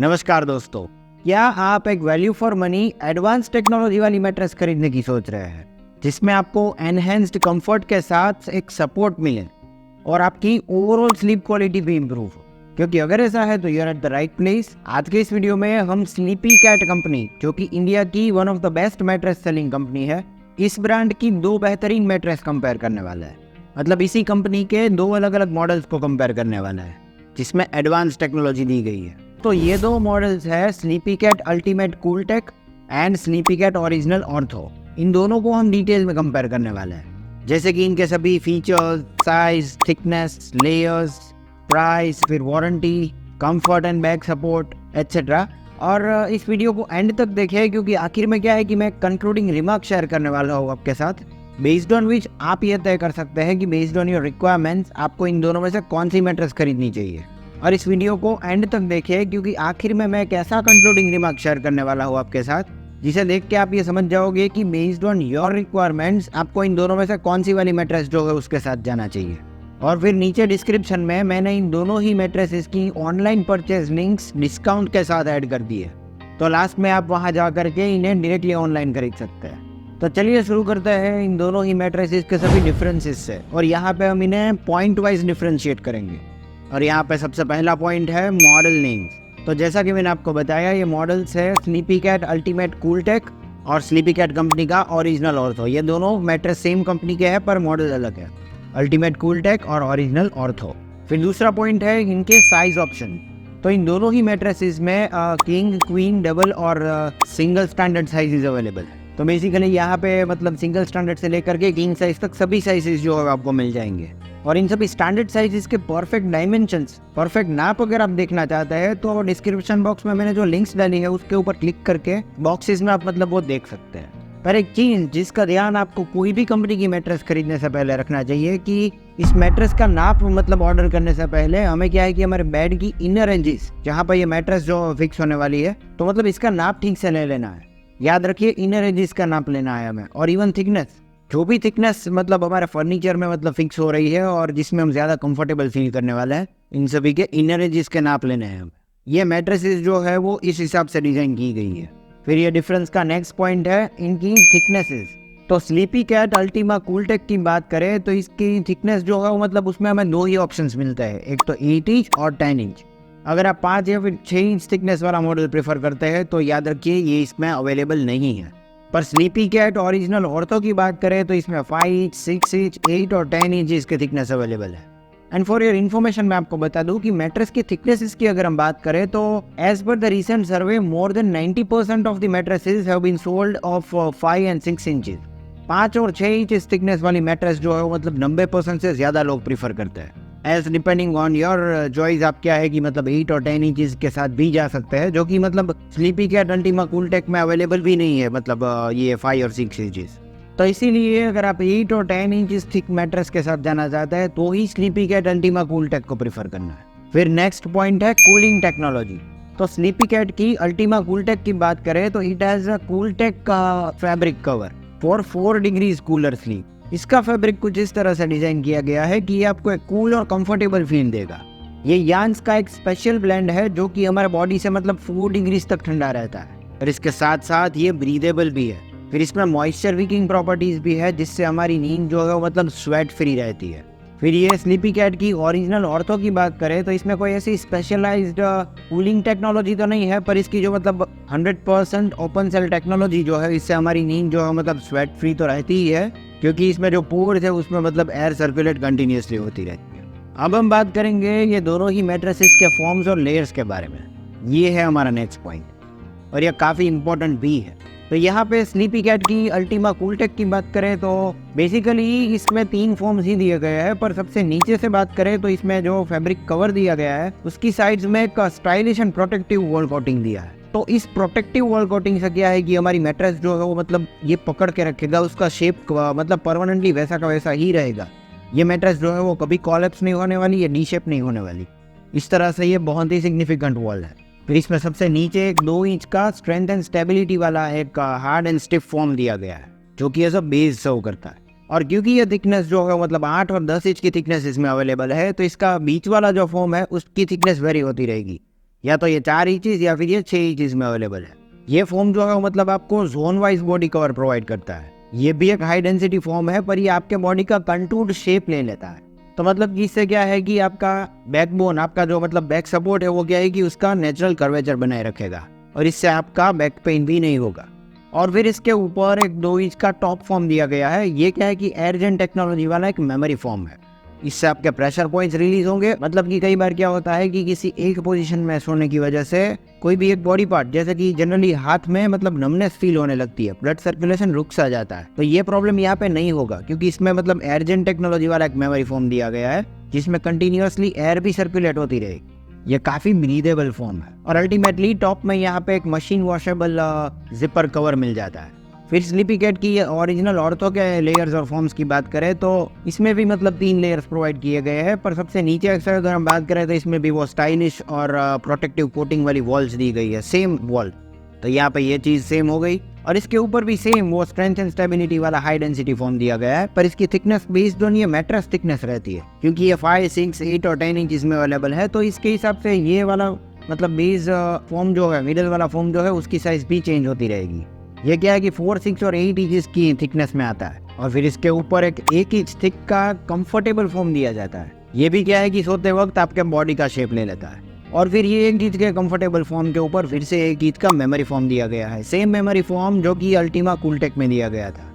नमस्कार दोस्तों, क्या आप एक value for money advance technology वाली मैट्रेस खरीदने की सोच रहे हैं जिसमें आपको एनहेंस्ड कंफर्ट के साथ एक सपोर्ट मिले और आपकी ओवरऑल स्लीप क्वालिटी भी इम्प्रूव हो? क्योंकि अगर ऐसा है तो you are at the right place. आज के इस वीडियो में हम स्लीपी कैट कंपनी, जो कि इंडिया की one of the best mattress selling company है, इस ब्रांड की दो बेहतरीन मैट्रेस कंपेयर करने वाला है। मतलब इसी कंपनी के दो अलग अलग मॉडल्स को कंपेयर करने वाला है जिसमें एडवांस टेक्नोलॉजी दी गई है। तो ये दो मॉडल्स है sleepy cat ultimate cool tech and Sleepycat original ortho. इन दोनों को हम डिटेल में कंपेयर करने वाले हैं, जैसे कि इनके सभी features, size, thickness, layers, price, फिर warranty, comfort and back support etcetera. और इस वीडियो को एंड तक देखें क्योंकि आखिर में क्या है कि मैं कंक्लूडिंग रिमार्क शेयर करने वाला हूँ आपके साथ, बेस्ड ऑन विच आप ये तय कर सकते हैं कि बेस्ड ऑन योर रिक्वायरमेंट्स आपको इन दोनों में से कौन सी मैट्रेस खरीदनी चाहिए। और इस वीडियो को एंड तक देखिए क्योंकि आखिर में मैं एक ऐसा कंक्लूडिंग रिमार्क शेयर करने वाला हूँ आपके साथ जिसे देख के आप ये समझ जाओगे कि बेस्ड ऑन योर रिक्वायरमेंट्स आपको इन दोनों में से कौन सी वाली मैट्रेस जो है उसके साथ जाना चाहिए। और फिर नीचे डिस्क्रिप्शन में मैंने इन दोनों ही मैट्रेसेस की ऑनलाइन परचेज लिंक्स डिस्काउंट के साथ ऐड कर दी है, तो लास्ट में आप वहाँ जा करके इन्हें डायरेक्टली ऑनलाइन खरीद सकते हैं। तो चलिए शुरू करते हैं इन दोनों ही मैट्रेसेस के सभी डिफरेंसेस से, और यहाँ पे हम इन्हें पॉइंट वाइज डिफरेंशिएट करेंगे। और यहाँ पे सबसे पहला पॉइंट है मॉडल नेम्स। तो जैसा कि मैंने आपको बताया, ये मॉडल्स है sleepy cat ultimate cool Tech और स्लीपी कैट कंपनी का ओरिजिनल ऑर्थो। ये दोनों मैट्रेस सेम कंपनी के हैं पर मॉडल अलग है, अल्टीमेट कूल टेक और ओरिजिनल ऑर्थो। फिर दूसरा पॉइंट है इनके साइज ऑप्शन। तो इन दोनों ही मैट्रेसेस में किंग, क्वीन, डबल और सिंगल स्टैंडर्ड साइजेस अवेलेबल है। तो बेसिकली यहाँ पे मतलब सिंगल स्टैंडर्ड से लेकर के किंग साइज तक सभी साइजेस जो है आपको मिल जाएंगे। और इन सभी स्टैंडर्ड साइजेस के परफेक्ट डायमेंशंस, परफेक्ट नाप अगर आप देखना चाहते हैं तो डिस्क्रिप्शन बॉक्स में मैंने जो लिंक्स डाली है उसके ऊपर क्लिक करके बॉक्सेस में आप मतलब वो देख सकते हैं। पर एक चीज जिसका ध्यान आपको कोई भी कंपनी की मैट्रेस खरीदने से पहले रखना चाहिए कि इस मैट्रेस का नाप मतलब ऑर्डर करने से पहले हमें क्या है कि हमारे बेड की इनर एजेस, जहाँ पर ये मैट्रेस जो फिक्स होने वाली है, तो मतलब इसका नाप ठीक से ले लेना है। याद रखिए इनर एजेस का नाप लेना है हमें। और इवन थिकनेस, जो भी थिकनेस मतलब हमारे फर्नीचर में मतलब फिक्स हो रही है और जिसमें हम ज़्यादा कंफर्टेबल फील करने वाले हैं, इन सभी के इनर एजेस के नाप लेने हैं हमें। ये मैट्रेसेस जो है वो इस हिसाब से डिज़ाइन की गई है। फिर ये डिफरेंस का नेक्स्ट पॉइंट है इनकी थिकनेसेस। तो sleepy cat Ultima cool take की बात करें तो इसकी थिकनेस जो है वो मतलब उसमें हमें दो ही ऑप्शंस मिलते हैं, एक तो 8 इंच और 10 इंच। अगर आप 5 या फिर 6 इंच थिकनेस वाला मॉडल प्रेफर करते हैं तो याद रखिए ये इसमें अवेलेबल नहीं है। पर स्लीपी कैट ओरिजिनल ऑर्थो की बात करें तो इसमें 5 इंच, 6 इंच, 8 और 10 इंच इसके थिकनेस अवेलेबल है। एंड फॉर योर इन्फॉर्मेशन मैं आपको बता दूं कि मैट्रेस की थिकनेसेस की अगर हम बात करें तो एज पर the recent survey more than 90% of the mattresses have been sold of 5 and 6 inches. 5 और 6 इंच थिकनेस वाली मैट्रेस जो है मतलब 90% से ज्यादा लोग प्रीफर करते हैं। As depending on your choice आप क्या है कि मतलब 8 और 10 इंचेस के साथ भी जा सकते हैं, जो कि मतलब Sleepy cat Ultima cool Tech में अवेलेबल भी नहीं है, मतलब ये 5 और 6 इंचेस। तो इसीलिए अगर आप 8 और 10 इंचेस थिक मैट्रेस के साथ जाना चाहते हैं तो ही sleepy cat Ultima cool tech को प्रीफर करना है। फिर नेक्स्ट पॉइंट है कूलिंग टेक्नोलॉजी। तो स्लीपी कैट की अल्टीमा कूल टेक की बात करें तो it has a cool tech का fabric cover for 4 degrees cooler sleep. इसका फैब्रिक कुछ इस तरह से डिजाइन किया गया है कि ये आपको एक कूल और कंफर्टेबल फील देगा। ये यान्स का एक स्पेशल ब्लेंड है जो कि हमारे बॉडी से मतलब 4 डिग्रीज तक ठंडा रहता है, और इसके साथ साथ ये ब्रीदेबल भी है। फिर इसमें मॉइस्चर विकिंग प्रॉपर्टीज भी है जिससे हमारी नींद जो है मतलब स्वेट फ्री रहती है। फिर ये स्लीपी कैट की ओरिजिनल ऑर्थो की बात करें तो इसमें कोई ऐसी स्पेशलाइज्ड कूलिंग टेक्नोलॉजी तो नहीं है, पर इसकी जो मतलब 100% ओपन सेल टेक्नोलॉजी जो है इससे हमारी नींद जो है मतलब स्वेट फ्री तो रहती ही है, क्योंकि इसमें जो पोर्स है उसमें मतलब एयर सर्कुलेट कंटिन्यूसली होती रहती है। अब हम बात करेंगे ये दोनों ही मैट्रेसेस के फॉर्म्स और लेयर्स के बारे में। ये है हमारा नेक्स्ट पॉइंट और यह काफ़ी इंपॉर्टेंट भी है। तो यहाँ पे स्लीपी कैट की अल्टीमा कूल टेक की बात करें तो बेसिकली इसमें 3 फॉर्म्स ही दिए गए हैं, पर सबसे नीचे से बात करें तो इसमें जो फैब्रिक कवर दिया गया है उसकी साइड्स में एक stylish and protective wall coating दिया है। तो इस प्रोटेक्टिव वॉल कोटिंग से क्या है कि हमारी मैट्रेस जो है वो मतलब ये पकड़ के रखेगा, उसका शेप मतलब परमानेंटली वैसा का वैसा ही रहेगा। ये मैट्रेस जो है वो कभी कॉलेप्स नहीं होने वाली, ये डी शेप नहीं होने वाली। इस तरह से ये बहुत ही सिग्निफिकेंट वॉल है। फिर इसमें सबसे नीचे एक 2 इंच का स्ट्रेंथ एंड स्टेबिलिटी वाला एक हार्ड एंड स्टिफ फॉर्म दिया गया है जो कि एज अ बेस सर्व करता है। और क्योंकि ये थिकनेस जो है मतलब 8 और 10 इंच की थिकनेस इसमें अवेलेबल है, तो इसका बीच वाला जो फॉर्म है उसकी थिकनेस वेरी होती रहेगी। या तो ये 4 इंचेस या फिर ये 6 इंचेस में अवेलेबल है। ये फोम जो है मतलब आपको zone wise body cover provide करता है। ये भी एक हाई डेंसिटी फॉर्म है, पर ये आपके बॉडी का कंटूर्ड शेप ले लेता है। तो मतलब इससे क्या है कि आपका बैकबोन, आपका जो मतलब बैक सपोर्ट है वो क्या है कि उसका नेचुरल कर्वेचर बनाए रखेगा और इससे आपका बैक पेन भी नहीं होगा। और फिर इसके ऊपर एक 2 इंच का टॉप फॉर्म दिया गया है। ये क्या है कि एयरजेंट टेक्नोलॉजी वाला एक मेमोरी फॉर्म है। इससे आपके प्रेशर पॉइंट्स रिलीज होंगे। मतलब कि कई बार क्या होता है कि किसी एक पोजीशन में सोने की वजह से कोई भी एक बॉडी पार्ट, जैसे कि जनरली हाथ में मतलब नमनेस फील होने लगती है, ब्लड सर्कुलेशन रुक सा जाता है। तो ये प्रॉब्लम यहाँ पे नहीं होगा, क्योंकि इसमें मतलब एयरजेंट टेक्नोलॉजी वाला एक मेमोरी फॉर्म दिया गया है जिसमें कंटिन्यूअसली एयर भी सर्कुलेट होती रहेगी। ये काफी ब्रीदेबल फॉर्म है। और अल्टीमेटली टॉप में यहाँ पे एक मशीन वॉशेबल जिपर कवर मिल जाता है। फिर स्लीपी कैट की ओरिजिनल ऑर्थो के लेयर्स और फॉर्म्स की बात करें तो इसमें भी मतलब 3 लेयर्स प्रोवाइड किए गए हैं, पर सबसे नीचे अक्सर अगर हम बात करें तो इसमें भी वो स्टाइलिश और प्रोटेक्टिव कोटिंग वाली वॉल्स दी गई है, सेम वॉल। तो यहाँ पे ये चीज़ सेम हो गई। और इसके ऊपर भी सेम वो स्ट्रेंथ एंड स्टेबिलिटी वाला हाई डेंसिटी फॉर्म दिया गया है, पर इसकी थिकनेस बेस्ड ऑन ये मैट्रेस थिकनेस रहती है, क्योंकि ये 5, 6, 8 और 10 इंच में अवेलेबल है। तो इसके हिसाब से ये वाला मतलब बेस फॉर्म जो है, मिडल वाला फॉर्म जो है, उसकी साइज भी चेंज होती रहेगी। ये क्या है कि 4, 6 और 8 इंच की थिकनेस में आता है। और फिर इसके ऊपर एक 1 इंच थिक का कंफर्टेबल फॉर्म दिया जाता है। ये भी क्या है कि सोते वक्त आपके बॉडी का शेप ले लेता है। और फिर ये 1 इंच के कंफर्टेबल फॉर्म के ऊपर फिर से 1 इंच का मेमोरी फॉर्म दिया गया है, सेम मेमोरी फॉर्म जो कि अल्टीमा कूलटेक में दिया गया था।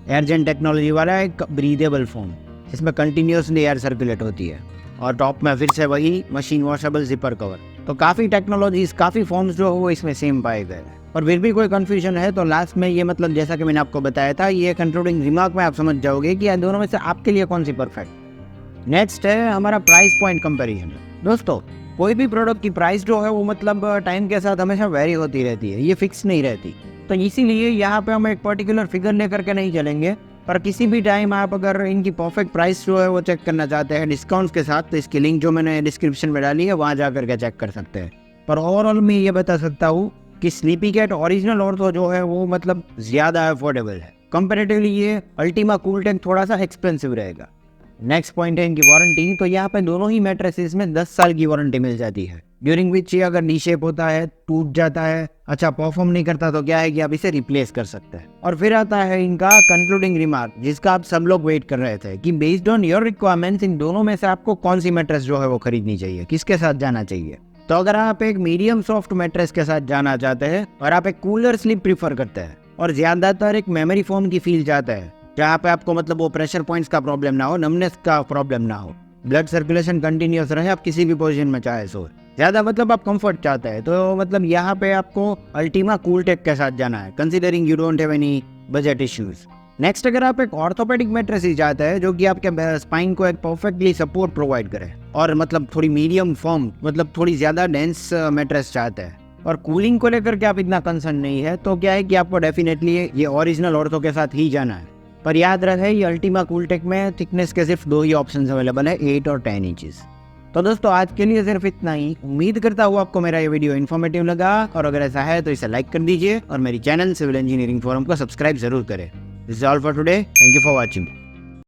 एयरजेंट टेक्नोलॉजी वाला एक ब्रीदेबल फॉर्म जिसमें कंटिन्यूसली एयर सर्कुलेट होती है। और टॉप में फिर से वही मशीन वॉशेबल जिपर कवर। तो काफ़ी टेक्नोलॉजीज, काफ़ी फॉर्म्स जो है वो इसमें सेम पाए गए हैं। और फिर भी कोई कंफ्यूजन है तो लास्ट में ये मतलब जैसा कि मैंने आपको बताया था, ये कंक्लूडिंग रिमार्क में आप समझ जाओगे कि इन दोनों में से आपके लिए कौन सी परफेक्ट। नेक्स्ट है हमारा प्राइस पॉइंट कंपैरिजन। दोस्तों, कोई भी प्रोडक्ट की प्राइस जो है वो मतलब टाइम के साथ हमेशा वेरी होती रहती है, ये फिक्स नहीं रहती। तो इसीलिए यहाँ पे हम एक पर्टिकुलर फिगर लेकर के नहीं चलेंगे, पर किसी भी टाइम आप अगर इनकी परफेक्ट प्राइस जो है वो चेक करना चाहते हैं डिस्काउंट्स के साथ, तो इसकी लिंक जो मैंने डिस्क्रिप्शन में डाली है वहाँ जा करके चेक कर सकते हैं। पर ओवरऑल मैं ये बता सकता हूँ कि स्लीपी कैट ओरिजिनल ऑर्थो जो है वो मतलब ज़्यादा अफोर्डेबल है। कंपैरेटिवली ये अल्टीमा कूलटेक थोड़ा सा एक्सपेंसिव रहेगा। नेक्स्ट पॉइंट है इनकी वारंटी। तो यहाँ पे दोनों ही मैट्रेसेस में 10 साल की वारंटी मिल जाती है, ड्यूरिंग विच ये अगर नी शेप होता है, टूट जाता है, अच्छा परफॉर्म नहीं करता, तो क्या है कि आप इसे रिप्लेस कर सकते हैं। और फिर आता है इनका कंक्लूडिंग रिमार्क, जिसका आप सब लोग वेट कर रहे थे कि based on your requirements in दोनों में से आपको कौन सी मैट्रेस जो है वो खरीदनी चाहिए, किसके साथ जाना चाहिए। तो अगर आप एक मीडियम सॉफ्ट मैट्रेस के साथ जाना चाहते हैं और आप एक कूलर स्लीप प्रीफर करते हैं और ज्यादातर एक मेमोरी फोम की फील चाहते हैं, जहाँ पे आपको मतलब वो प्रेशर पॉइंट्स का प्रॉब्लम ना हो, नमनेस का प्रॉब्लम ना हो, ब्लड सर्कुलेशन कंटिन्यूस रहे, आप किसी भी पोजीशन में चाहे सो, ज्यादा मतलब आप कंफर्ट चाहते हैं, तो मतलब यहाँ पे आपको अल्टीमा कूलटेक के साथ जाना है, considering you don't have any budget issues. Next, अगर आप एक ऑर्थोपेडिक मैट्रेस ही चाहते हैं जो कि आपके स्पाइन को एक परफेक्टली सपोर्ट प्रोवाइड करे और मतलब थोड़ी मीडियम फॉर्म, मतलब थोड़ी ज्यादा डेंस मैट्रेस चाहते हैं और कूलिंग को लेकर के आप इतना कंसर्न नहीं है, तो क्या है कि आपको डेफिनेटली ये ओरिजिनल ऑर्थो के साथ ही जाना है। पर याद रहे ये अल्टीमा कूलटेक में थिकनेस के सिर्फ 2 ही ऑप्शन अवेलेबल है, 8 और 10 इंचेस। तो दोस्तों आज के लिए सिर्फ इतना ही। उम्मीद करता हूँ आपको मेरा ये वीडियो इन्फॉर्मेटिव लगा, और अगर ऐसा है तो इसे लाइक कर दीजिए और मेरी चैनल सिविल इंजीनियरिंग फोरम को सब्सक्राइब जरूर करें। This is all for today, thank you for watching.